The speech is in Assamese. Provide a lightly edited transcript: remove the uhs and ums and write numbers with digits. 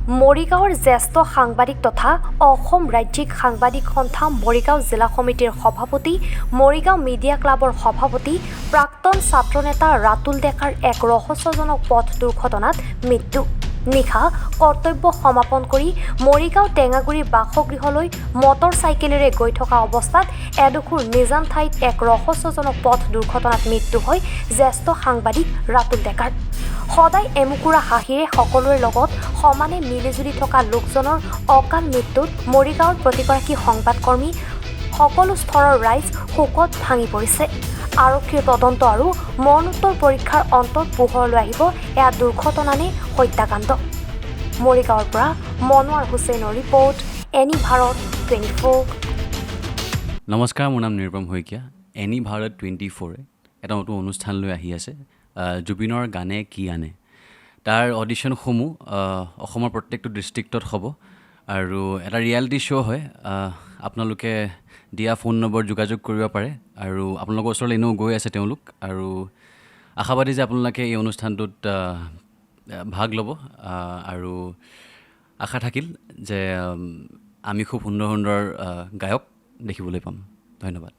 মৰিগাঁৱৰ জ্যেষ্ঠ সাংবাদিক তথা অসম ৰাজ্যিক সাংবাদিক সন্থা মৰিগাঁও জিলা সমিতিৰ সভাপতি, মৰিগাঁও মিডিয়া ক্লাবৰ সভাপতি, প্ৰাক্তন ছাত্ৰনেতা ৰাতুল ডেকাৰ এক ৰহস্যজনক পথ দুৰ্ঘটনাত মৃত্যু। নিশা কৰ্তব্য সমাপন কৰি মৰিগাঁও টেঙাগুৰি বাসগৃহলৈ মটৰ চাইকেলেৰে গৈ থকা অৱস্থাত এডোখৰ নিজান ঠাইত এক ৰহস্যজনক পথ দুৰ্ঘটনাত মৃত্যু হয় জ্যেষ্ঠ সাংবাদিক ৰাতুল ডেকাৰ। সদায় এমুকুৰা হাঁহিৰে সকলোৰে লগত সমানে মিলিজুলি থকা লোকজনৰ অকাল মৃত্যুত মৰিগাঁৱৰ প্ৰতিগৰাকী সংবাদকৰ্মী, সকলো স্তৰৰ ৰাইজ শোকত ভাঙি পৰিছে। আৰক্ষীৰ তদন্ত আৰু মৰণোত্তৰ পৰীক্ষাৰ অন্তত পোহৰলৈ আহিব এয়া দুৰ্ঘটনা নে হত্যাকাণ্ড। মৰিগাঁৱৰ পৰা মনোৱাৰ হুছেইনৰ ৰিপৰ্ট, এনি ভাৰত 24। নমস্কাৰ, মোৰ নাম নিৰুপম শইকীয়া। এনি ভাৰত 24 এটা নতুন অনুষ্ঠান লৈ আহি আছে, জুবিনৰ গানে কি আনে। তাৰ অডিশ্যনসমূহ অসমৰ প্ৰত্যেকটো ডিষ্ট্ৰিক্টত হ'ব আৰু এটা ৰিয়েলিটি শ্ব' হয়। আপোনালোকে দিয়া ফোন নম্বৰ যোগাযোগ কৰিব পাৰে আৰু আপোনালোকৰ ওচৰলৈ এনেও গৈ আছে তেওঁলোক, আৰু আশাবাদী যে আপোনালোকে এই অনুষ্ঠানটোত ভাগ ল'ব আৰু আশা থাকিল যে আমি খুব সুন্দৰ সুন্দৰ গায়ক দেখিবলৈ পাম। ধন্যবাদ।